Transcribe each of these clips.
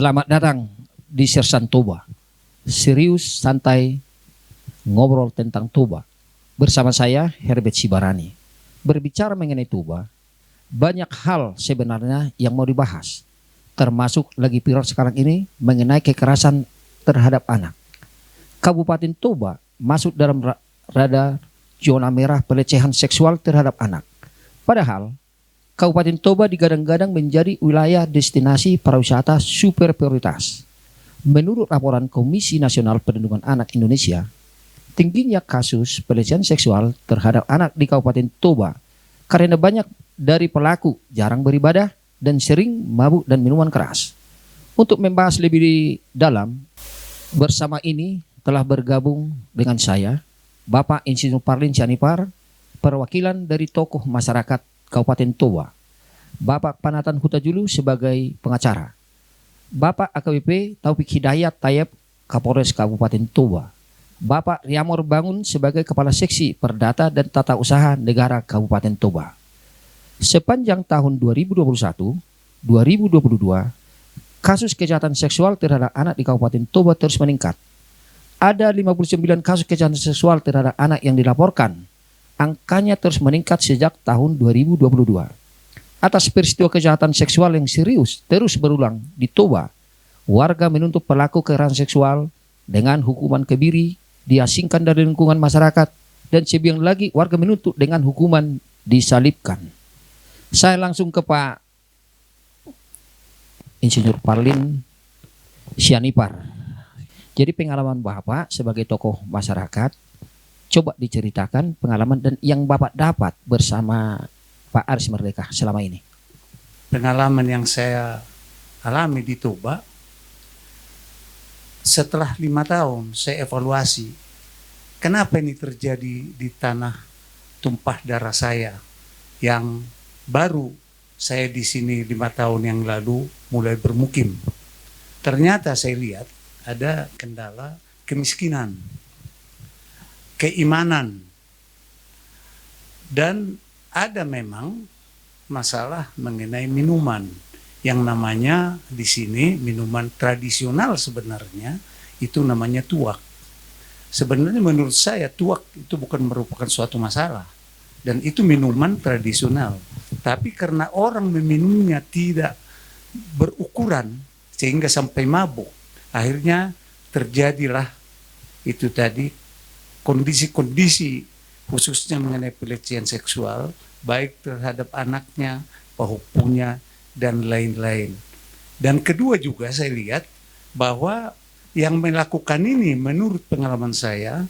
Selamat datang di Sersan Toba. Serius, santai, ngobrol tentang Toba. Bersama saya, Herbert Sibarani. Berbicara mengenai Toba, banyak hal sebenarnya yang mau dibahas. Termasuk lagi viral sekarang ini mengenai kekerasan terhadap anak. Kabupaten Toba masuk dalam radar zona merah pelecehan seksual terhadap anak. Padahal Kabupaten Toba digadang-gadang menjadi wilayah destinasi pariwisata super prioritas. Menurut laporan Komisi Nasional Perlindungan Anak Indonesia, tingginya kasus pelecehan seksual terhadap anak di Kabupaten Toba karena banyak dari pelaku jarang beribadah dan sering mabuk dan minuman keras. Untuk membahas lebih dalam, bersama ini telah bergabung dengan saya, Bapak Insinyur Parlin Sianipar, perwakilan dari tokoh masyarakat Kabupaten Toba, Bapak Panatan Hutajulu sebagai pengacara, Bapak AKBP Taufik Hidayat Tayeb, Kapolres Kabupaten Toba, Bapak Riamor Bangun sebagai Kepala Seksi Perdata dan Tata Usaha Negara Kabupaten Toba. Sepanjang tahun 2021-2022, kasus kejahatan seksual terhadap anak di Kabupaten Toba terus meningkat. Ada 59 kasus kejahatan seksual terhadap anak yang dilaporkan. Angkanya terus meningkat sejak tahun 2022. Atas peristiwa kejahatan seksual yang serius terus berulang di Toba, warga menuntut pelaku kekerasan seksual dengan hukuman kebiri, diasingkan dari lingkungan masyarakat, dan sebiang lagi warga menuntut dengan hukuman disalibkan. Saya langsung ke Pak Insinyur Parlin Sianipar. Jadi pengalaman Bapak sebagai tokoh masyarakat, coba diceritakan pengalaman dan yang Bapak dapat bersama Pak Aris Merdeka selama ini. Pengalaman yang saya alami di Toba, setelah 5 tahun saya evaluasi, kenapa ini terjadi di tanah tumpah darah saya yang baru saya di sini 5 tahun yang lalu mulai bermukim. Ternyata saya lihat ada kendala kemiskinan, keimanan, dan ada memang masalah mengenai minuman yang namanya di sini minuman tradisional sebenarnya itu namanya tuak. Sebenarnya menurut saya tuak itu bukan merupakan suatu masalah dan itu minuman tradisional. Tapi karena orang meminumnya tidak berukuran sehingga sampai mabuk, akhirnya terjadilah itu tadi kondisi-kondisi khususnya mengenai pelecehan seksual baik terhadap anaknya, pahupunya, dan lain-lain. Dan kedua juga saya lihat bahwa yang melakukan ini menurut pengalaman saya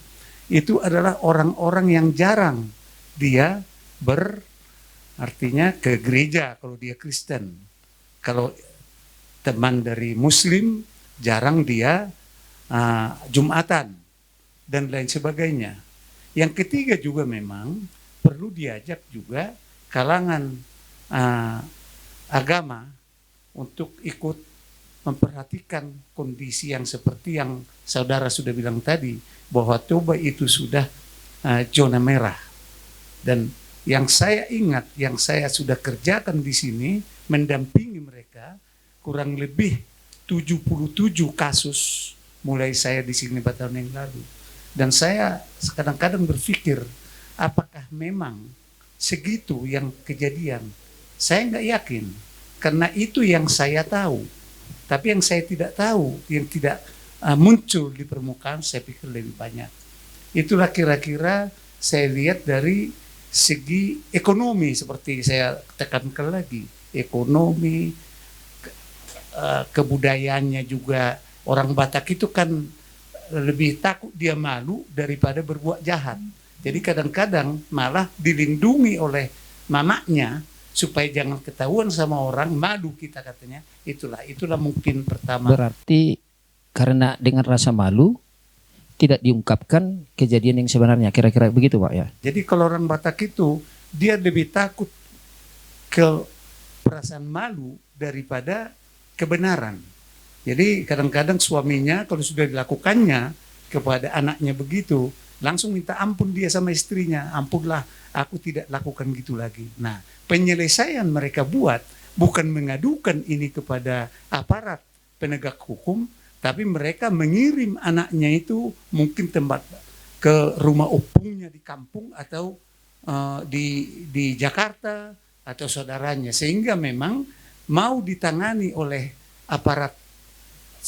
itu adalah orang-orang yang jarang dia artinya ke gereja kalau dia Kristen. Kalau teman dari Muslim jarang dia Jumatan dan lain sebagainya. Yang ketiga juga memang perlu diajak juga kalangan agama untuk ikut memperhatikan kondisi yang seperti yang saudara sudah bilang tadi, bahwa Toba itu sudah zona merah. Dan yang saya ingat, yang saya sudah kerjakan di sini, mendampingi mereka kurang lebih 77 kasus mulai saya di sini 4 tahun yang lalu. Dan saya kadang-kadang berpikir, apakah memang segitu yang kejadian? Saya nggak yakin, karena itu yang saya tahu. Tapi yang saya tidak tahu, yang tidak muncul di permukaan, saya pikir lebih banyak. Itulah kira-kira saya lihat dari segi ekonomi, seperti saya tekankan lagi. Ekonomi, kebudayaannya juga. Orang Batak itu kan lebih takut dia malu daripada berbuat jahat. Jadi kadang-kadang malah dilindungi oleh mamanya supaya jangan ketahuan sama orang, malu kita katanya. Itulah mungkin pertama. Berarti karena dengan rasa malu tidak diungkapkan kejadian yang sebenarnya, kira-kira begitu Pak ya? Jadi kalau orang Batak itu dia lebih takut ke perasaan malu daripada kebenaran. Jadi kadang-kadang suaminya kalau sudah dilakukannya kepada anaknya begitu, langsung minta ampun dia sama istrinya. Ampunlah, aku tidak lakukan gitu lagi. Nah, penyelesaian mereka buat bukan mengadukan ini kepada aparat penegak hukum, tapi mereka mengirim anaknya itu mungkin tempat ke rumah opungnya di kampung atau di Jakarta atau saudaranya, sehingga memang mau ditangani oleh aparat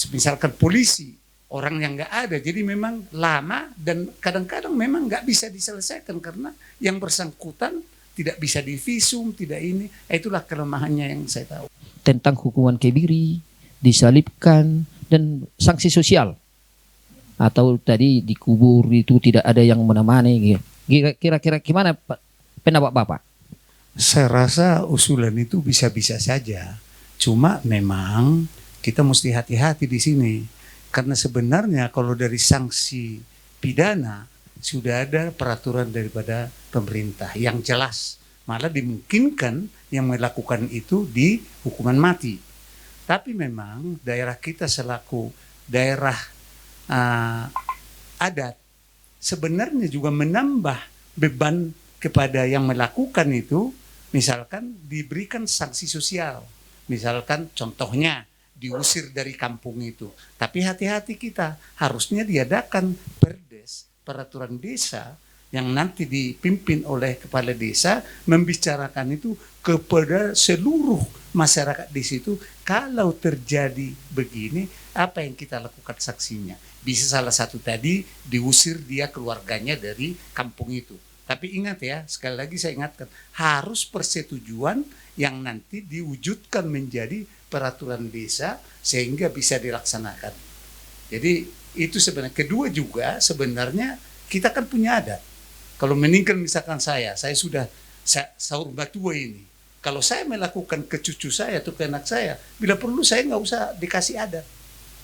misalkan polisi orang yang nggak ada, jadi memang lama dan kadang-kadang memang nggak bisa diselesaikan karena yang bersangkutan tidak bisa divisum, tidak ini. Itulah kelemahannya yang saya tahu. Tentang hukuman kebiri, disalibkan, dan sanksi sosial. Atau tadi dikubur itu tidak ada yang menemani. Kira-kira gimana pendapat Bapak? Saya rasa usulan itu bisa-bisa saja. Cuma memang kita mesti hati-hati di sini. Karena sebenarnya kalau dari sanksi pidana sudah ada peraturan daripada pemerintah yang jelas. Malah dimungkinkan yang melakukan itu di hukuman mati. Tapi memang daerah kita selaku daerah adat sebenarnya juga menambah beban kepada yang melakukan itu, misalkan diberikan sanksi sosial. Misalkan contohnya diusir dari kampung itu. Tapi hati-hati kita, harusnya diadakan perdes, peraturan desa yang nanti dipimpin oleh kepala desa membicarakan itu kepada seluruh masyarakat di situ. Kalau terjadi begini, apa yang kita lakukan saksinya? Bisa salah satu tadi diusir dia keluarganya dari kampung itu. Tapi ingat ya, sekali lagi saya ingatkan, harus persetujuan yang nanti diwujudkan menjadi peraturan desa sehingga bisa dilaksanakan. Jadi itu sebenarnya. Kedua juga sebenarnya kita kan punya adat. Kalau meninggal misalkan saya sudah sahur batua ini. Kalau saya melakukan ke cucu saya atau ke anak saya, bila perlu saya nggak usah dikasih adat.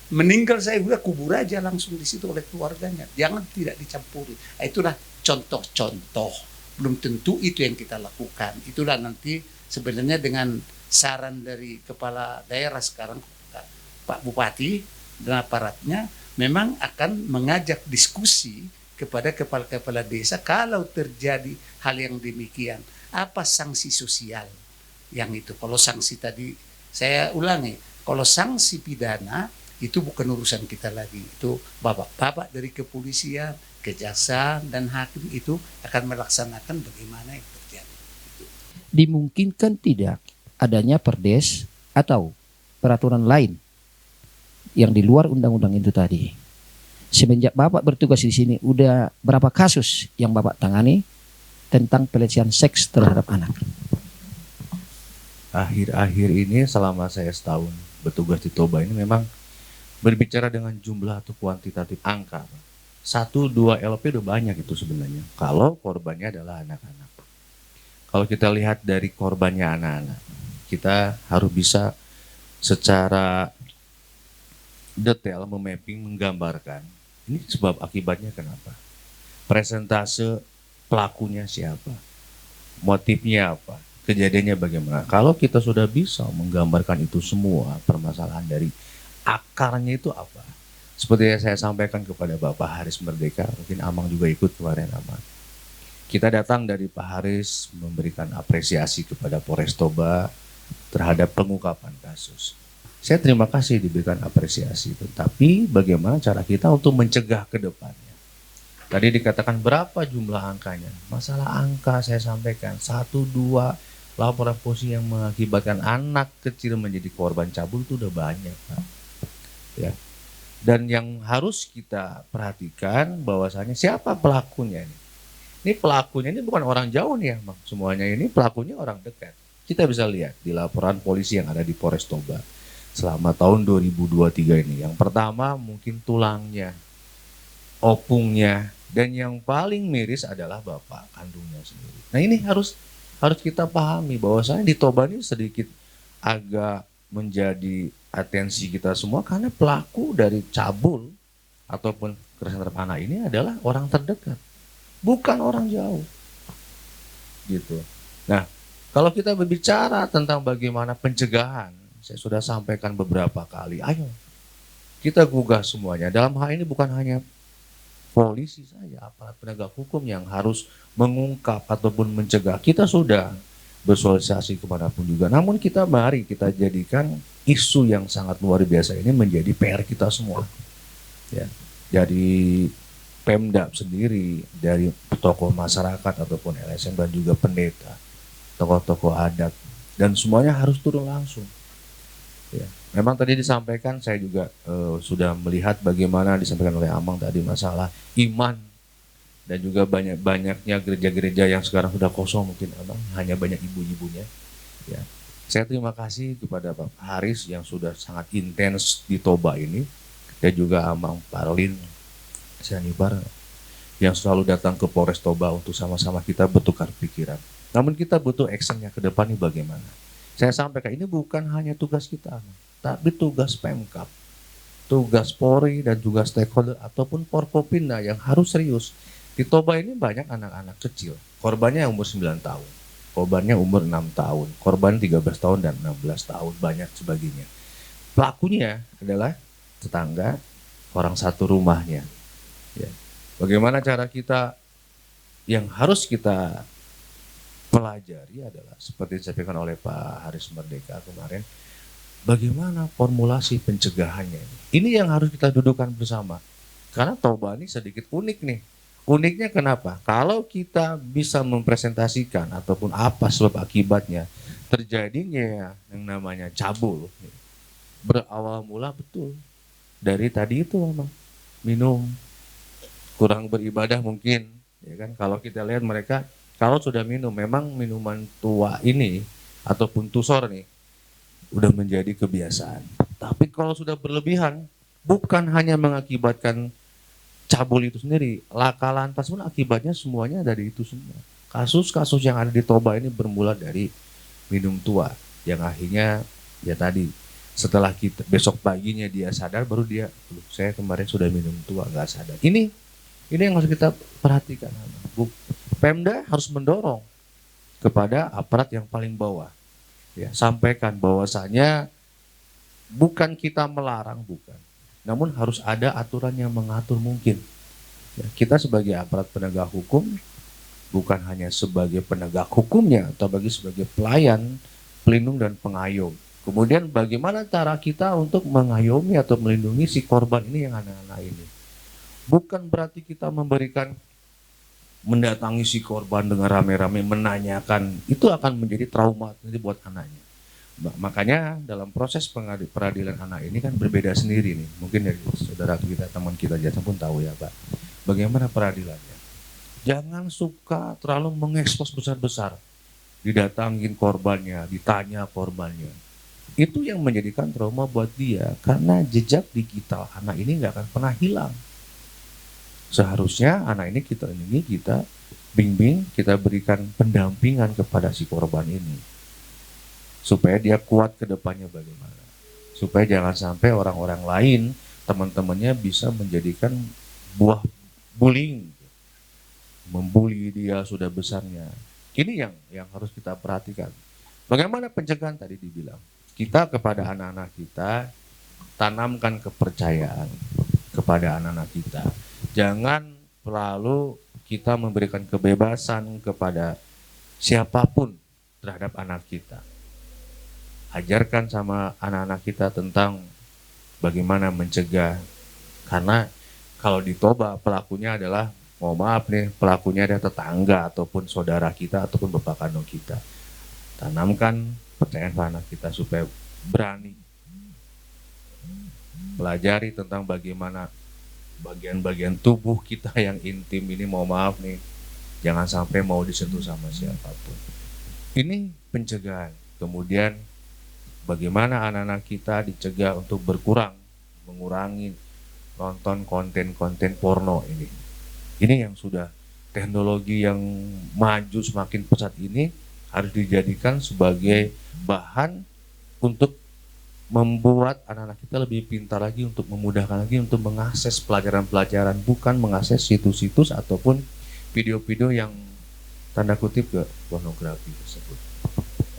Meninggal saya udah kubur aja langsung di situ oleh keluarganya. Jangan tidak dicampuri. Itulah contoh-contoh. Belum tentu itu yang kita lakukan. Itulah nanti sebenarnya dengan saran dari kepala daerah sekarang, Pak Bupati dan aparatnya, memang akan mengajak diskusi kepada kepala-kepala desa kalau terjadi hal yang demikian. Apa sanksi sosial yang itu? Kalau sanksi tadi, saya ulangi, kalau sanksi pidana itu bukan urusan kita lagi. Itu bapak-bapak dari kepolisian, kejaksaan, dan hakim itu akan melaksanakan bagaimana yang terjadi. Dimungkinkan tidak adanya perdes atau peraturan lain yang di luar undang-undang itu tadi. Semenjak Bapak bertugas di sini, udah berapa kasus yang Bapak tangani tentang pelecehan seks terhadap anak? Akhir-akhir ini selama saya setahun bertugas di Toba ini memang berbicara dengan jumlah atau kuantitatif angka. 1-2 LP udah banyak itu sebenarnya. Kalau korbannya adalah anak-anak. Kalau kita lihat dari korbannya anak-anak, kita harus bisa secara detail memapping, menggambarkan ini sebab akibatnya kenapa, presentase pelakunya siapa, motifnya apa, kejadiannya bagaimana. Kalau kita sudah bisa menggambarkan itu semua, permasalahan dari akarnya itu apa, seperti yang saya sampaikan kepada Bapak Haris Merdeka, mungkin Amang juga ikut kemarin Amang. Kita datang dari Pak Haris memberikan apresiasi kepada Polres Toba terhadap pengungkapan kasus. Saya terima kasih diberikan apresiasi, tetapi bagaimana cara kita untuk mencegah ke depannya. Tadi dikatakan berapa jumlah angkanya. Masalah angka saya sampaikan, 1-2 laporan polisi yang mengakibatkan anak kecil menjadi korban cabul itu udah banyak, Pak. Ya. Dan yang harus kita perhatikan bahwasanya siapa pelakunya ini. Ini pelakunya ini bukan orang jauh nih ya, Bang. Semuanya ini pelakunya orang dekat. Kita bisa lihat di laporan polisi yang ada di Polres Toba selama tahun 2023 ini. Yang pertama mungkin tulangnya, opungnya, dan yang paling miris adalah bapak kandungnya sendiri. Nah ini harus kita pahami bahwasanya di Toba ini sedikit agak menjadi atensi kita semua karena pelaku dari cabul ataupun kekerasan terhadap anak ini adalah orang terdekat, bukan orang jauh. Gitu. Nah, kalau kita berbicara tentang bagaimana pencegahan, saya sudah sampaikan beberapa kali, ayo kita gugah semuanya. Dalam hal ini bukan hanya polisi saja, aparat penegak hukum yang harus mengungkap ataupun mencegah. Kita sudah bersosialisasi kemanapun juga. Namun mari kita jadikan isu yang sangat luar biasa ini menjadi PR kita semua. Ya, dari Pemda sendiri, dari tokoh masyarakat ataupun LSM dan juga pendeta, tokoh-tokoh adat, dan semuanya harus turun langsung. Ya, memang tadi disampaikan, saya juga sudah melihat bagaimana disampaikan oleh Amang tadi masalah iman dan juga banyaknya gereja-gereja yang sekarang sudah kosong mungkin Abang, hanya banyak ibu-ibunya. Ya, saya terima kasih kepada Pak Haris yang sudah sangat intens di Toba ini, dan juga Amang Parlin Sianibar yang selalu datang ke Polres Toba untuk sama-sama kita bertukar pikiran. Namun kita butuh actionnya ke depan ini bagaimana. Saya sampaikan ini bukan hanya tugas kita, tapi tugas Pemkab, tugas Polri dan juga stakeholder ataupun Forkopimda yang harus serius. Di Toba ini banyak anak-anak kecil, korbannya umur 9 tahun, korbannya umur 6 tahun, korban 13 tahun dan 16 tahun, banyak sebagainya. Pelakunya adalah tetangga, orang satu rumahnya. Ya. Bagaimana cara kita yang harus kita pelajari adalah seperti disampaikan oleh Pak Haris Merdeka kemarin, bagaimana formulasi pencegahannya ini. Ini yang harus kita dudukkan bersama. Karena Toba ini sedikit unik nih. Uniknya kenapa? Kalau kita bisa mempresentasikan ataupun apa sebab akibatnya terjadinya yang namanya cabul, berawal mula betul dari tadi itu memang minum, kurang beribadah mungkin, ya kan? Kalau kita lihat mereka kalau sudah minum, memang minuman tua ini ataupun tusor nih udah menjadi kebiasaan. Tapi kalau sudah berlebihan, bukan hanya mengakibatkan cabul itu sendiri, laka lantas pun akibatnya semuanya dari itu semua. Kasus-kasus yang ada di Toba ini bermula dari minum tua, yang akhirnya ya tadi setelah kita besok paginya dia sadar, baru dia, saya kemarin sudah minum tua, nggak sadar. Ini yang harus kita perhatikan. Pemda harus mendorong kepada aparat yang paling bawah, ya, sampaikan bahwasanya bukan kita melarang, bukan, namun harus ada aturan yang mengatur mungkin. Ya, kita sebagai aparat penegak hukum bukan hanya sebagai penegak hukumnya, atau sebagai pelayan, pelindung dan pengayom. Kemudian bagaimana cara kita untuk mengayomi atau melindungi si korban ini, yang anak-anak ini. Bukan berarti kita mendatangi si korban dengan rame-rame menanyakan, itu akan menjadi trauma nanti buat anaknya. Makanya dalam proses peradilan anak ini kan berbeda sendiri nih. Mungkin dari saudara kita, teman kita jasa pun tahu ya Pak, bagaimana peradilannya. Jangan suka terlalu mengekspos besar-besar, didatangin korbannya, ditanya korbannya. Itu yang menjadikan trauma buat dia, karena jejak digital anak ini nggak akan pernah hilang. Seharusnya anak ini kita lindungi, kita bimbing, kita berikan pendampingan kepada si korban ini, supaya dia kuat ke depannya bagaimana. Supaya jangan sampai orang-orang lain, teman-temannya bisa menjadikan buah bullying, membuli dia sudah besarnya. Ini yang harus kita perhatikan. Bagaimana pencegahan tadi dibilang. Kita kepada anak-anak kita, tanamkan kepercayaan kepada anak-anak kita. Jangan selalu kita memberikan kebebasan kepada siapapun terhadap anak kita. Ajarkan sama anak-anak kita tentang bagaimana mencegah. Karena kalau di Toba pelakunya adalah, mohon maaf nih, pelakunya adalah tetangga ataupun saudara kita ataupun bapak kandung kita. Tanamkan percayaan pada anak kita supaya berani. Pelajari tentang bagaimana bagian-bagian tubuh kita yang intim ini, mohon maaf nih, jangan sampai mau disentuh sama siapapun. Ini pencegahan. Kemudian bagaimana anak-anak kita dicegah untuk mengurangi nonton konten-konten porno ini. Ini yang sudah teknologi yang maju semakin pesat ini harus dijadikan sebagai bahan untuk membuat anak-anak kita lebih pintar lagi, untuk memudahkan lagi untuk mengakses pelajaran-pelajaran, bukan mengakses situs-situs ataupun video-video yang tanda kutip ke pornografi tersebut.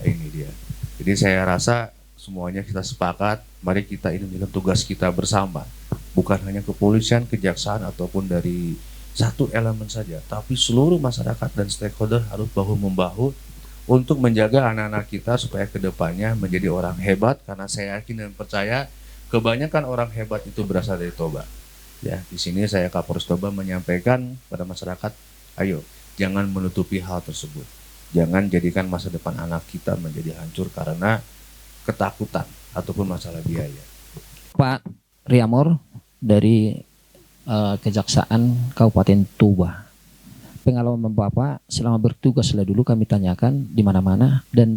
Nah, ini dia. Jadi saya rasa semuanya kita sepakat, mari kita ini menjadi tugas kita bersama. Bukan hanya kepolisian, kejaksaan ataupun dari satu elemen saja, tapi seluruh masyarakat dan stakeholder harus bahu-membahu untuk menjaga anak-anak kita supaya kedepannya menjadi orang hebat, karena saya yakin dan percaya kebanyakan orang hebat itu berasal dari Toba. Ya, di sini saya Kapolres Toba menyampaikan pada masyarakat, ayo jangan menutupi hal tersebut. Jangan jadikan masa depan anak kita menjadi hancur karena ketakutan ataupun masalah biaya. Pak Riamor dari Kejaksaan Kabupaten Toba. Pengalaman Bapak selama bertugas dulu kami tanyakan di mana-mana, dan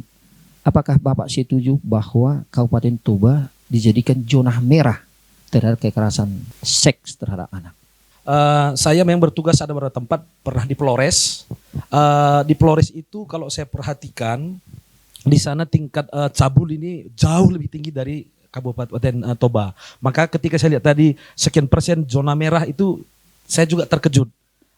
apakah Bapak setuju bahwa Kabupaten Toba dijadikan zona merah terhadap kekerasan seks terhadap anak? Saya memang bertugas ada beberapa tempat, pernah di Flores. Di Flores itu kalau saya perhatikan di sana tingkat cabul ini jauh lebih tinggi dari Kabupaten Toba. Maka ketika saya lihat tadi sekian persen zona merah itu, saya juga terkejut.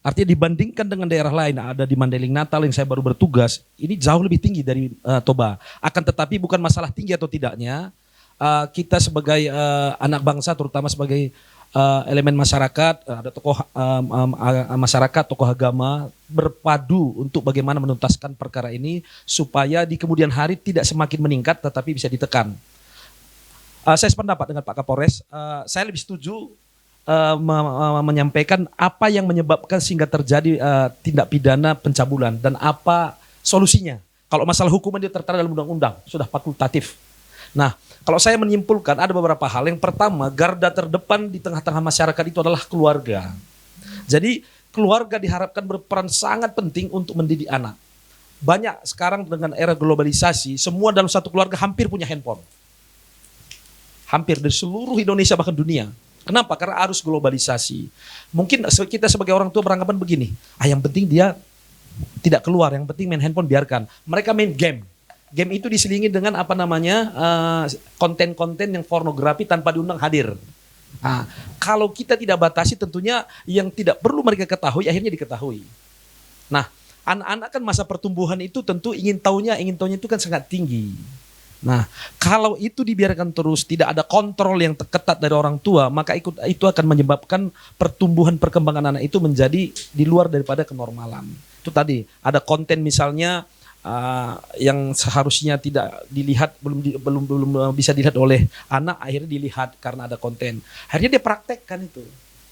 Artinya dibandingkan dengan daerah lain, ada di Mandailing Natal yang saya baru bertugas, ini jauh lebih tinggi dari Toba. Akan tetapi bukan masalah tinggi atau tidaknya, kita sebagai anak bangsa, terutama sebagai elemen masyarakat, ada tokoh masyarakat, tokoh agama berpadu untuk bagaimana menuntaskan perkara ini supaya di kemudian hari tidak semakin meningkat tetapi bisa ditekan. Saya sependapat dengan Pak Kapolres. Saya lebih setuju menyampaikan apa yang menyebabkan sehingga terjadi tindak pidana pencabulan dan apa solusinya. Kalau masalah hukuman dia tertera dalam undang-undang, sudah fakultatif. Nah, kalau saya menyimpulkan ada beberapa hal. Yang pertama, garda terdepan di tengah-tengah masyarakat itu adalah keluarga. Jadi keluarga diharapkan berperan sangat penting untuk mendidik anak. Banyak sekarang dengan era globalisasi, semua dalam satu keluarga hampir punya handphone. Hampir dari seluruh Indonesia bahkan dunia. Kenapa? Karena arus globalisasi. Mungkin kita sebagai orang tua beranggapan begini, yang penting dia tidak keluar, yang penting main handphone biarkan. Mereka main game. Game itu diselingi dengan konten-konten yang pornografi tanpa diundang hadir. Nah, kalau kita tidak batasi tentunya yang tidak perlu mereka ketahui akhirnya diketahui. Nah, anak-anak kan masa pertumbuhan itu tentu ingin tahunya itu kan sangat tinggi. Nah, kalau itu dibiarkan terus, tidak ada kontrol yang ketat dari orang tua, maka itu akan menyebabkan pertumbuhan perkembangan anak itu menjadi di luar daripada kenormalan. Itu tadi, ada konten misalnya yang seharusnya tidak dilihat, belum bisa dilihat oleh anak, akhirnya dilihat karena ada konten. Akhirnya dia praktekkan itu.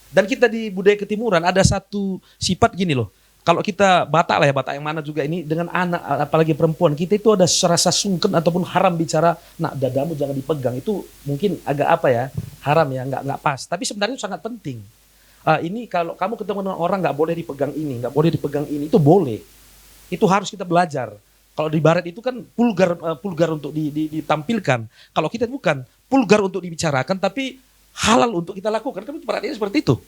Dan kita di budaya ketimuran ada satu sifat gini loh. Kalau kita Batak lah ya, Batak yang mana juga ini dengan anak apalagi perempuan, kita itu ada rasa sungkan ataupun haram bicara, nak dadamu jangan dipegang, itu mungkin agak haram ya, nggak pas. Tapi sebenarnya itu sangat penting. Ini kalau kamu ketemu dengan orang nggak boleh dipegang ini, nggak boleh dipegang ini, itu boleh. Itu harus kita belajar. Kalau di barat itu kan vulgar untuk ditampilkan. Kalau kita bukan vulgar untuk dibicarakan, tapi halal untuk kita lakukan. Kan perhatiannya seperti itu.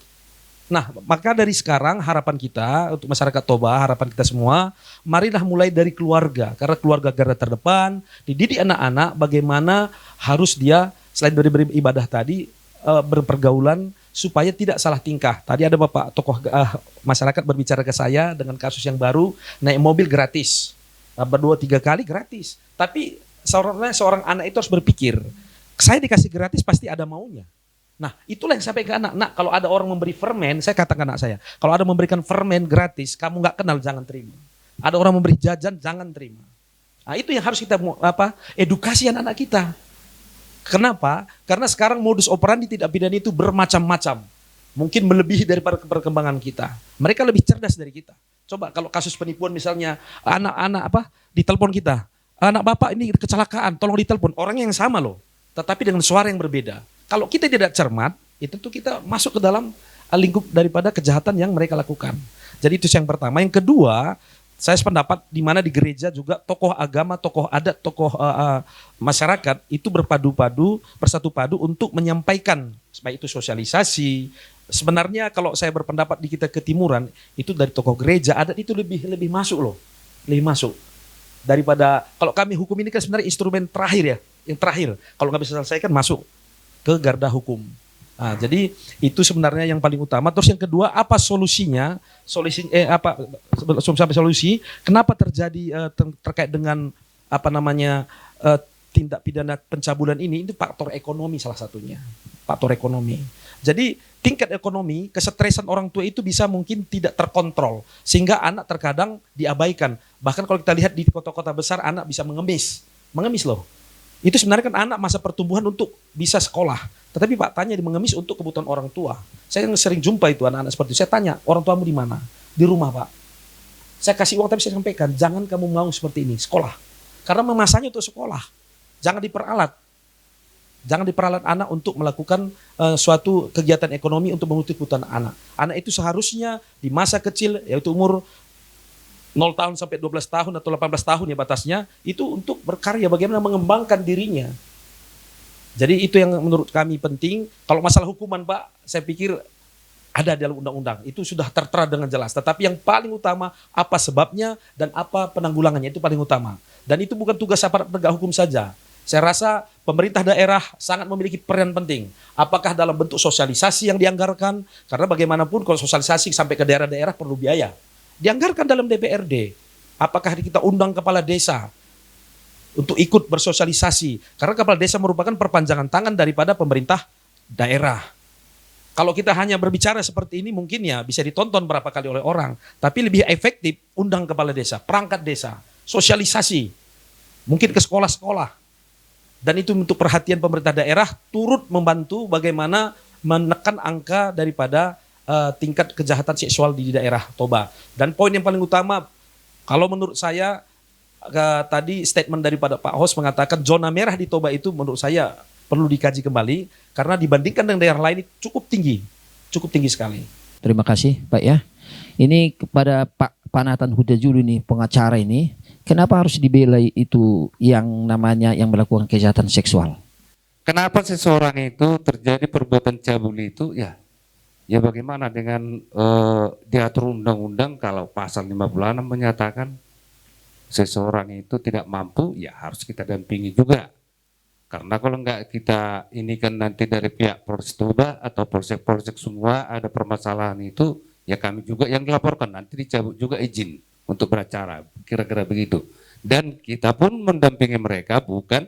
Nah, maka dari sekarang harapan kita untuk masyarakat Toba, harapan kita semua, marilah mulai dari keluarga. Karena keluarga garda terdepan, dididik anak-anak bagaimana harus dia selain dari beribadah tadi, berpergaulan supaya tidak salah tingkah. Tadi ada Bapak tokoh masyarakat berbicara ke saya dengan kasus yang baru, naik mobil gratis. Berdua 3 kali gratis. Tapi seorang anak itu harus berpikir, saya dikasih gratis pasti ada maunya. Nah, itulah yang saya sampaikan ke anak. Nak, kalau ada orang memberi permen, saya katakan anak saya, kalau ada memberikan permen gratis, kamu nggak kenal, jangan terima. Ada orang memberi jajan, jangan terima. Nah, itu yang harus kita edukasi anak-anak kita. Kenapa? Karena sekarang modus operandi tindak pidana itu bermacam-macam. Mungkin melebihi daripada perkembangan kita. Mereka lebih cerdas dari kita. Coba kalau kasus penipuan misalnya, anak-anak ditelepon kita, anak bapak ini kecelakaan, tolong ditelepon. Orang yang sama loh, tetapi dengan suara yang berbeda. Kalau kita tidak cermat, itu tuh kita masuk ke dalam lingkup daripada kejahatan yang mereka lakukan. Jadi itu yang pertama. Yang kedua, saya sependapat di mana di gereja juga tokoh agama, tokoh adat, tokoh masyarakat itu bersatu padu untuk menyampaikan, baik itu sosialisasi. Sebenarnya kalau saya berpendapat di kita ketimuran itu dari tokoh gereja adat itu lebih masuk loh, lebih masuk daripada kalau kami hukum ini kan sebenarnya instrumen terakhir ya, yang terakhir. Kalau nggak bisa selesaikan masuk ke garda hukum. Nah, jadi itu sebenarnya yang paling utama. Terus yang kedua, apa solusinya? Sebelum sampai solusi, kenapa terjadi terkait dengan tindak pidana pencabulan ini itu faktor ekonomi salah satunya. Faktor ekonomi. Jadi tingkat ekonomi, kesetresan orang tua itu bisa mungkin tidak terkontrol. Sehingga anak terkadang diabaikan. Bahkan kalau kita lihat di kota-kota besar, anak bisa mengemis. Mengemis loh. Itu sebenarnya kan anak masa pertumbuhan untuk bisa sekolah. Tetapi Pak tanya di mengemis untuk kebutuhan orang tua. Saya sering jumpa itu anak-anak seperti itu. Saya tanya, orang tuamu di mana? Di rumah Pak. Saya kasih uang tapi saya sampaikan, jangan kamu mau seperti ini, sekolah. Karena memasanya untuk sekolah. Jangan diperalat. Jangan diperalat anak untuk melakukan suatu kegiatan ekonomi untuk memenuhi kebutuhan anak. Anak itu seharusnya di masa kecil, yaitu umur 0 tahun sampai 12 tahun atau 18 tahun ya batasnya, itu untuk berkarya bagaimana mengembangkan dirinya. Jadi itu yang menurut kami penting. Kalau masalah hukuman Pak, saya pikir ada dalam undang-undang. Itu sudah tertera dengan jelas. Tetapi yang paling utama apa sebabnya dan apa penanggulangannya itu paling utama. Dan itu bukan tugas aparat penegak hukum saja. Saya rasa pemerintah daerah sangat memiliki peran penting. Apakah dalam bentuk sosialisasi yang dianggarkan? Karena bagaimanapun kalau sosialisasi sampai ke daerah-daerah perlu biaya. Dianggarkan dalam DPRD. Apakah kita undang kepala desa untuk ikut bersosialisasi? Karena kepala desa merupakan perpanjangan tangan daripada pemerintah daerah. Kalau kita hanya berbicara seperti ini mungkin ya bisa ditonton berapa kali oleh orang. Tapi lebih efektif undang kepala desa, perangkat desa, sosialisasi. Mungkin ke sekolah-sekolah. Dan itu untuk perhatian pemerintah daerah turut membantu bagaimana menekan angka daripada tingkat kejahatan seksual di daerah Toba. Dan poin yang paling utama, kalau menurut saya tadi statement daripada Pak Hos mengatakan zona merah di Toba itu menurut saya perlu dikaji kembali karena dibandingkan dengan daerah lain cukup tinggi sekali. Terima kasih Pak ya. Ini kepada Pak Nathan Hudajulu nih pengacara ini, kenapa harus dibela itu yang namanya yang melakukan kejahatan seksual? Kenapa seseorang itu terjadi perbuatan cabul itu ya bagaimana dengan diatur undang-undang kalau pasal 56 menyatakan seseorang itu tidak mampu ya harus kita dampingi juga. Karena kalau enggak kita ini kan nanti dari pihak Polres Toba atau polsek-polsek semua ada permasalahan itu, ya kami juga yang dilaporkan, nanti dicabut juga izin untuk beracara, kira-kira begitu. Dan kita pun mendampingi mereka bukan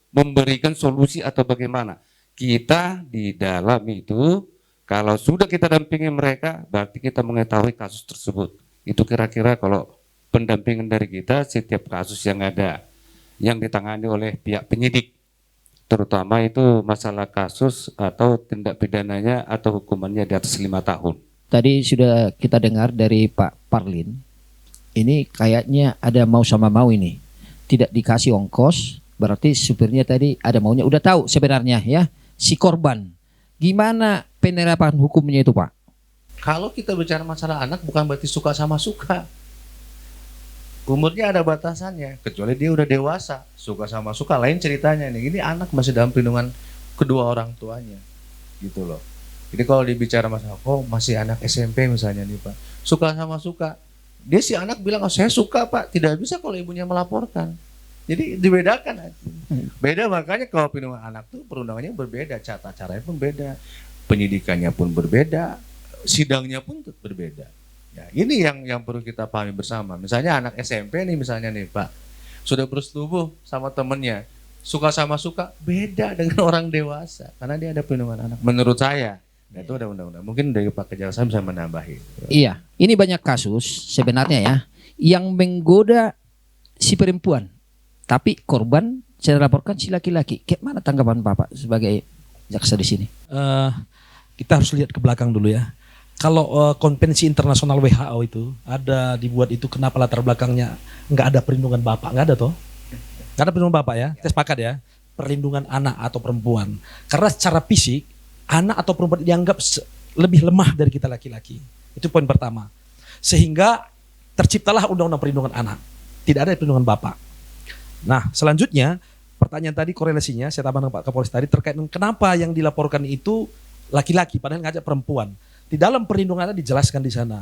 memberikan solusi atau bagaimana. Kita di dalam itu, kalau sudah kita dampingi mereka, berarti kita mengetahui kasus tersebut. Itu kira-kira kalau pendampingan dari kita setiap kasus yang ada, yang ditangani oleh pihak penyidik. Terutama itu masalah kasus atau tindak pidananya atau hukumannya di atas 5 tahun. Tadi sudah kita dengar dari Pak Parlin, ini kayaknya ada mau sama mau ini. Tidak dikasih ongkos, berarti supirnya tadi ada maunya. Udah tahu sebenarnya ya, si korban. Gimana penerapan hukumnya itu Pak? Kalau kita bicara masalah anak bukan berarti suka sama suka. Umurnya ada batasannya, kecuali dia udah dewasa, suka sama suka lain ceritanya nih. Ini anak masih dalam perlindungan kedua orang tuanya, gitu loh. Jadi kalau dibicara masalah, masih anak SMP misalnya nih Pak, suka sama suka, dia si anak bilang, saya suka Pak, tidak bisa kalau ibunya melaporkan. Jadi dibedakan. Beda makanya kalau perlindungan anak tuh perundangannya berbeda, caranya pun beda, penyidikannya pun berbeda, sidangnya pun berbeda. Ya, ini yang perlu kita pahami bersama. Misalnya anak SMP nih misalnya nih Pak, sudah bersetubuh sama temennya, suka sama suka, beda dengan orang dewasa karena dia ada perlindungan anak. Menurut saya, nah itu ada undang-undang. Mungkin dari Pak Kejaksaan bisa menambahin. Iya, ini banyak kasus sebenarnya ya yang menggoda si perempuan, tapi korban saya laporkan si laki-laki. Kayak mana tanggapan Bapak sebagai jaksa di sini? Kita harus lihat ke belakang dulu ya. Kalau konvensi internasional WHO itu ada dibuat itu, kenapa latar belakangnya nggak ada perlindungan bapak? Nggak ada toh? Nggak ada perlindungan bapak ya? Kita sepakat ya. Perlindungan anak atau perempuan. Karena secara fisik anak atau perempuan dianggap lebih lemah dari kita laki-laki. Itu poin pertama. Sehingga terciptalah undang-undang perlindungan anak. Tidak ada perlindungan bapak. Nah selanjutnya pertanyaan tadi korelasinya saya tambah dengan Pak Kapolres tadi terkait dengan kenapa yang dilaporkan itu laki-laki padahal ngajak perempuan. Di dalam perlindungan anak dijelaskan di sana.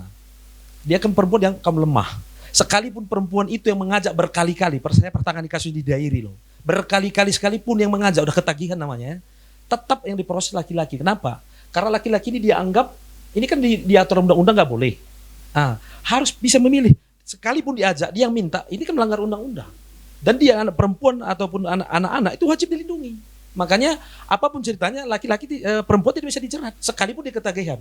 Dia kan perempuan yang kamu lemah. Sekalipun perempuan itu yang mengajak berkali-kali, saya pertangani kasus di Dairi loh. Berkali-kali sekalipun yang mengajak, udah ketagihan namanya, tetap yang diproses laki-laki. Kenapa? Karena laki-laki ini dianggap, ini kan diatur undang-undang nggak boleh. Harus bisa memilih. Sekalipun diajak, dia yang minta, ini kan melanggar undang-undang. Dan dia anak perempuan ataupun anak-anak itu wajib dilindungi. Makanya apapun ceritanya laki-laki perempuan tidak bisa dijerat sekalipun dia ketagihan.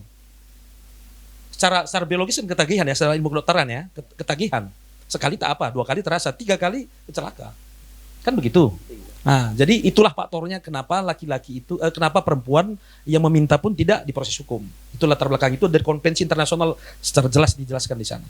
Secara biologis kan ketagihan ya, secara ilmu kedokteran ya, ketagihan. Sekali tak apa, 2 kali terasa, 3 kali celaka. Kan begitu. Nah, jadi itulah faktornya kenapa laki-laki itu, kenapa perempuan yang meminta pun tidak diproses hukum. Itu latar belakang itu dari konvensi internasional secara jelas dijelaskan di sana.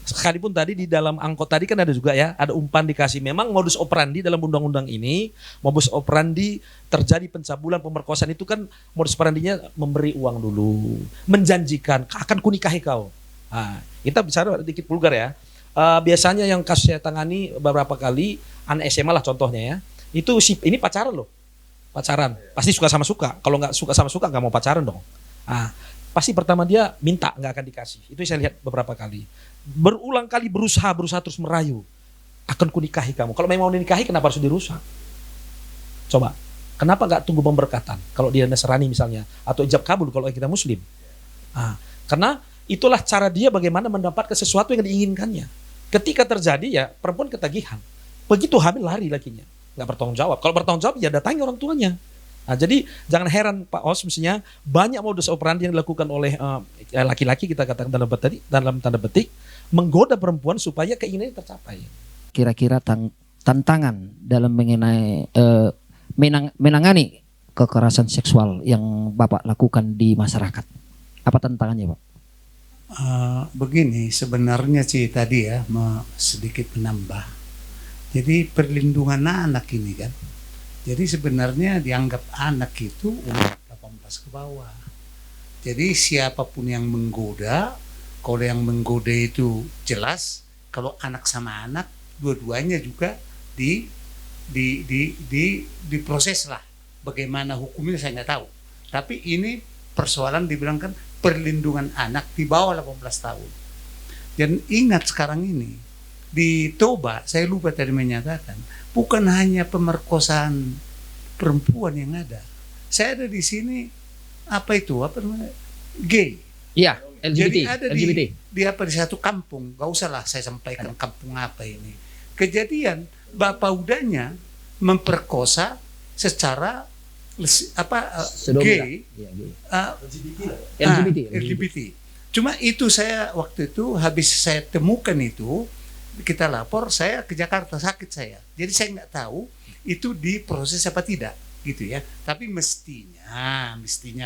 Sekalipun tadi di dalam angkot tadi kan ada juga ya, ada umpan dikasih. Memang modus operandi dalam undang-undang ini, modus operandi terjadi pencabulan, pemerkosaan itu kan modus operandinya memberi uang dulu, menjanjikan akan kunikahi kau. Nah, kita bicara dikit vulgar ya. Biasanya yang kasus saya tangani beberapa kali, anak SMA lah contohnya ya, itu ini pacaran loh, pacaran, pasti suka sama suka. Kalau nggak suka sama suka nggak mau pacaran dong. Nah, pasti pertama dia minta, nggak akan dikasih. Itu saya lihat beberapa kali. Berulang kali berusaha terus merayu, akan kunikahi kamu. Kalau memang mau dinikahi, kenapa harus dirusak? Coba, kenapa nggak tunggu pemberkatan? Kalau dia Nasrani misalnya, atau ijab kabul kalau kita Muslim. Nah, karena itulah cara dia bagaimana mendapatkan sesuatu yang diinginkannya. Ketika terjadi ya perempuan ketagihan, begitu hamil lari lakinya, nggak bertanggung jawab. Kalau bertanggung jawab ya datangi orang tuanya. Nah, jadi jangan heran Pak Os, mestinya banyak modus operandi yang dilakukan oleh laki-laki, kita katakan dalam tanda petik, menggoda perempuan supaya keinginannya tercapai. Kira-kira tantangan dalam mengenai menangani kekerasan seksual yang Bapak lakukan di masyarakat. Apa tantangannya, Pak? Begini, sebenarnya sih tadi ya, sedikit menambah. Jadi perlindungan anak ini kan. Jadi sebenarnya dianggap anak itu umur 18 ke bawah. Jadi siapapun yang menggoda, kalau yang menggoda itu jelas, kalau anak sama anak, dua-duanya juga diproses lah. Bagaimana hukumnya saya nggak tahu. Tapi ini persoalan dibilangkan perlindungan anak di bawah 18 tahun. Dan ingat sekarang ini, di Toba, saya lupa tadi menyatakan, bukan hanya pemerkosaan perempuan yang ada. Saya ada di sini, apa namanya, gay. Iya, LGBT. Jadi ada LGBT. di satu kampung, gak usah lah saya sampaikan kampung apa ini. Kejadian bapak udahnya memperkosa secara gay, LGBT. Cuma itu saya waktu itu habis saya temukan itu, kita lapor, saya ke Jakarta, sakit saya. Jadi saya nggak tahu itu diproses apa tidak, gitu ya. Tapi mestinya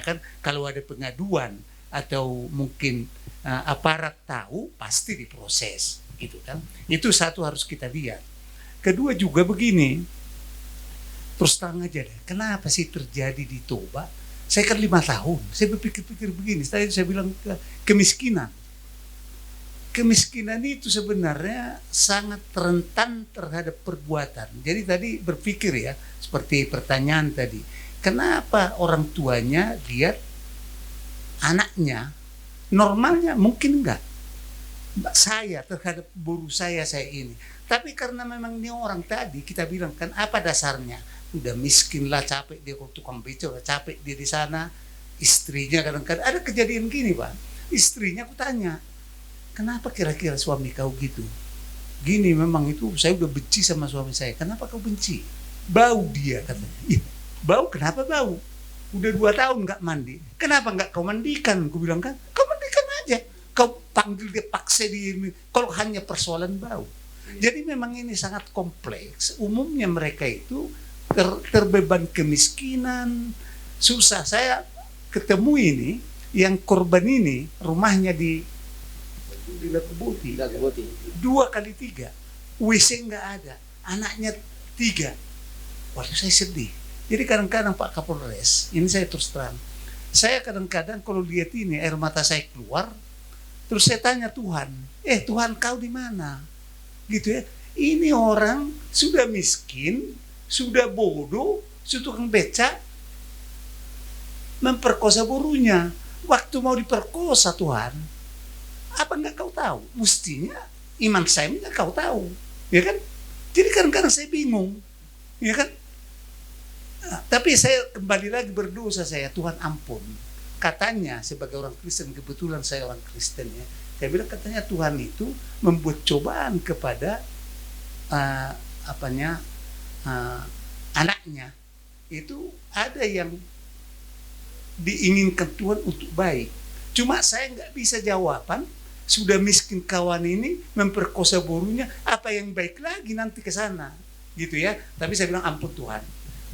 kan kalau ada pengaduan atau mungkin aparat tahu, pasti diproses, gitu kan. Itu satu harus kita lihat. Kedua juga begini, terus terang aja deh, kenapa sih terjadi di Toba? Saya kan 5 tahun, saya berpikir-pikir begini, saya bilang kemiskinan. Kemiskinan itu sebenarnya sangat rentan terhadap perbuatan. Jadi tadi berpikir ya, seperti pertanyaan tadi, kenapa orang tuanya lihat anaknya, normalnya mungkin enggak. Saya terhadap guru saya ini. Tapi karena memang ini orang tadi, kita bilang kan apa dasarnya? Udah miskin lah, capek dia tukang beca, udah capek dia di sana. Istrinya kadang-kadang ada kejadian gini Pak. Istrinya aku tanya, kenapa kira-kira suami kau gitu? Gini memang itu saya udah benci sama suami saya. Kenapa kau benci? Bau dia katanya. Ih, bau kenapa bau? Udah 2 tahun nggak mandi. Kenapa nggak kau mandikan? Aku bilang kan, kau mandikan aja. Kau panggil dia, paksa dia. Kalau hanya persoalan bau. Jadi memang ini sangat kompleks. Umumnya mereka itu terbeban kemiskinan, susah. Saya ketemu ini, yang korban ini rumahnya di Lakubuti. 2 kali 3, WC nggak ada, anaknya 3. Waduh saya sedih. Jadi kadang-kadang Pak Kapolres, ini saya terus terang, saya kadang-kadang kalau lihat ini air mata saya keluar, terus saya tanya Tuhan, Tuhan kau di mana? Gitu ya. Ini orang sudah miskin, sudah bodoh, sudah tukang beca, memperkosa burunya. Waktu mau diperkosa Tuhan, apa nggak kau tahu? Mestinya iman saya nggak kau tahu, ya kan? Jadi kadang-kadang saya bingung, ya kan? Nah, tapi saya kembali lagi berdosa saya, Tuhan ampun. Katanya sebagai orang Kristen, kebetulan saya orang Kristen ya, saya bilang katanya Tuhan itu membuat cobaan kepada anaknya itu ada yang diinginkan Tuhan untuk baik. Cuma saya nggak bisa jawaban, sudah miskin kawan ini memperkosa burunya, apa yang baik lagi nanti ke sana, gitu ya. Tapi saya bilang ampun Tuhan,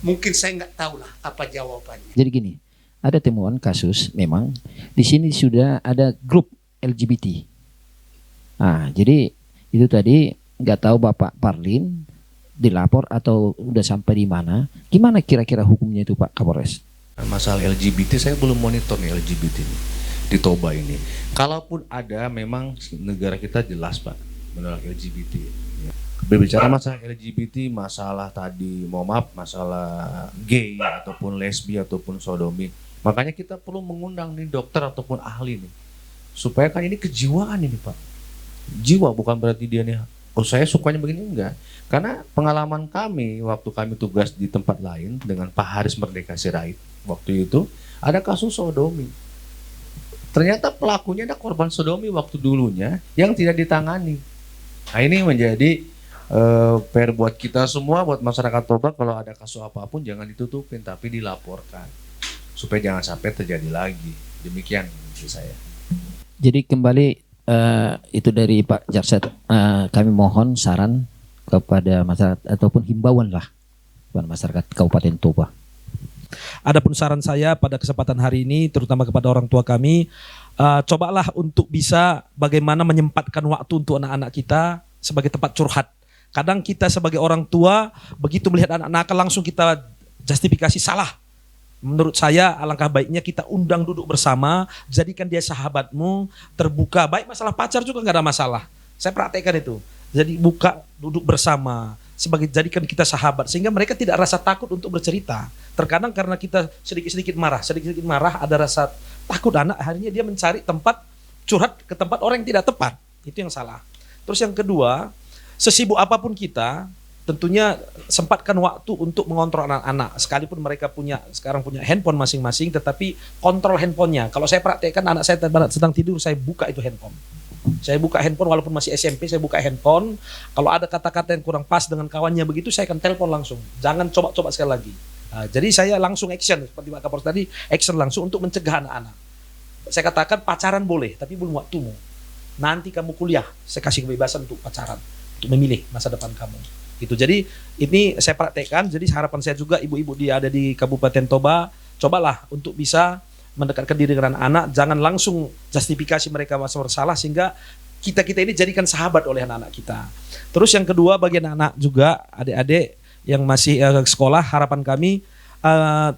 mungkin saya nggak tahu lah apa jawabannya. Jadi gini, ada temuan kasus memang di sini sudah ada grup LGBT. Nah, jadi itu tadi nggak tahu Bapak Parlin dilapor atau udah sampai di mana? Gimana kira-kira hukumnya itu Pak Kapolres? Masalah LGBT saya belum monitor nih LGBT ini di Toba ini. Kalaupun ada, memang negara kita jelas Pak menolak LGBT. Ya. Berbicara masalah LGBT, masalah tadi, mohon maaf, masalah gay ataupun lesbi ataupun sodomi. Makanya kita perlu mengundang nih dokter ataupun ahli nih, supaya kan ini kejiwaan ini Pak. Jiwa, bukan berarti dia nih, oh saya sukanya begini, enggak. Karena pengalaman kami waktu kami tugas di tempat lain dengan Pak Haris Merdeka Sirait, waktu itu ada kasus sodomi. Ternyata pelakunya ada korban sodomi waktu dulunya yang tidak ditangani. Nah ini menjadi PR buat kita semua, buat masyarakat Toba, kalau ada kasus apapun jangan ditutupin tapi dilaporkan supaya jangan sampai terjadi lagi. Demikian menurut saya. Jadi kembali itu dari Pak Jaksa, kami mohon saran kepada masyarakat ataupun himbauan lah kepada masyarakat Kabupaten Toba. Adapun saran saya pada kesempatan hari ini, terutama kepada orang tua kami, cobalah untuk bisa bagaimana menyempatkan waktu untuk anak-anak kita sebagai tempat curhat. Kadang kita sebagai orang tua begitu melihat anak nakal langsung kita justifikasi salah. Menurut saya alangkah baiknya kita undang duduk bersama, jadikan dia sahabatmu, terbuka. Baik masalah pacar juga nggak ada masalah. Saya praktekkan itu. Jadi buka, duduk bersama, sebagai jadikan kita sahabat sehingga mereka tidak rasa takut untuk bercerita. Terkadang karena kita sedikit-sedikit marah, ada rasa takut anak, akhirnya dia mencari tempat curhat ke tempat orang yang tidak tepat. Itu yang salah. Terus yang kedua, sesibuk apapun kita, tentunya sempatkan waktu untuk mengontrol anak-anak. Sekalipun mereka sekarang punya handphone masing-masing, tetapi kontrol handphonenya. Kalau saya praktekkan, anak saya sedang tidur, saya buka itu handphone. Saya buka handphone walaupun masih SMP, saya buka handphone. Kalau ada kata-kata yang kurang pas dengan kawannya begitu, saya akan telepon langsung. Jangan coba-coba sekali lagi. Nah, jadi saya langsung action, seperti Pak Kapolres tadi, action langsung untuk mencegah anak-anak. Saya katakan pacaran boleh, tapi belum waktumu. Nanti kamu kuliah, saya kasih kebebasan untuk pacaran, untuk memilih masa depan kamu. Gitu. Jadi ini saya praktekkan. Jadi harapan saya juga ibu-ibu ada di Kabupaten Toba, cobalah untuk bisa mendekatkan diri dengan anak, jangan langsung justifikasi mereka masa bersalah sehingga kita ini jadikan sahabat oleh anak-anak kita. Terus yang kedua bagi anak-anak juga, adik-adik yang masih sekolah, harapan kami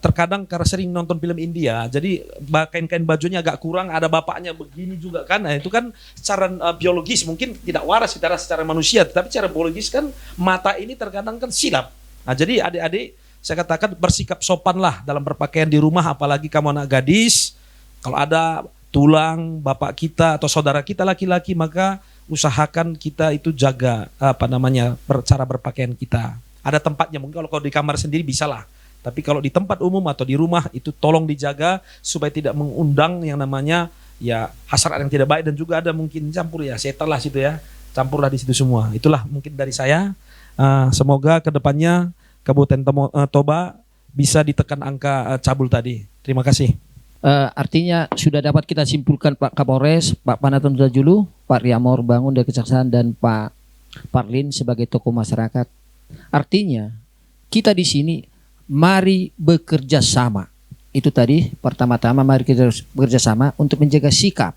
terkadang karena sering nonton film India, jadi kain-kain bajunya agak kurang, ada bapaknya begini juga kan. Nah, itu kan secara biologis mungkin tidak waras secara manusia, tetapi secara biologis kan mata ini terkadang kan silap. Nah, jadi adik-adik saya katakan bersikap sopanlah dalam berpakaian di rumah, apalagi kamu anak gadis. Kalau ada tulang bapak kita atau saudara kita laki-laki, maka usahakan kita itu jaga cara berpakaian kita. Ada tempatnya, mungkin kalau di kamar sendiri bisalah. Tapi kalau di tempat umum atau di rumah itu tolong dijaga supaya tidak mengundang yang namanya ya hasrat yang tidak baik, dan juga ada mungkin campur ya setan lah situ ya. Campurlah di situ semua. Itulah mungkin dari saya. Semoga kedepannya Kabupaten Toba bisa ditekan angka cabul tadi. Terima kasih. Artinya sudah dapat kita simpulkan Pak Kapolres, Pak Panatun Julu, Pak Riamor Bangun dari Kejaksaan, dan Pak Parlin sebagai tokoh masyarakat. Artinya kita di sini mari bekerja sama. Itu tadi pertama-tama mari kita bekerja sama untuk menjaga sikap,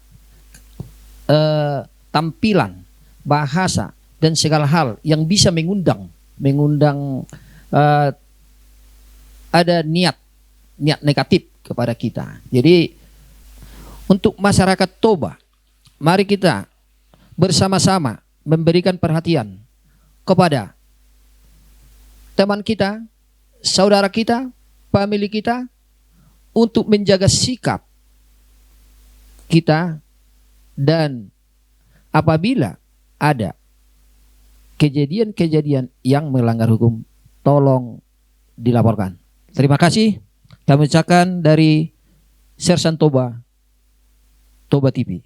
tampilan, bahasa, dan segala hal yang bisa mengundang ada niat negatif kepada kita. Jadi untuk masyarakat Toba, mari kita bersama-sama memberikan perhatian kepada teman kita, saudara kita, famili kita, untuk menjaga sikap kita, dan apabila ada kejadian-kejadian yang melanggar hukum, tolong dilaporkan. Terima kasih. Kami ucapkan dari Sersan Toba TV.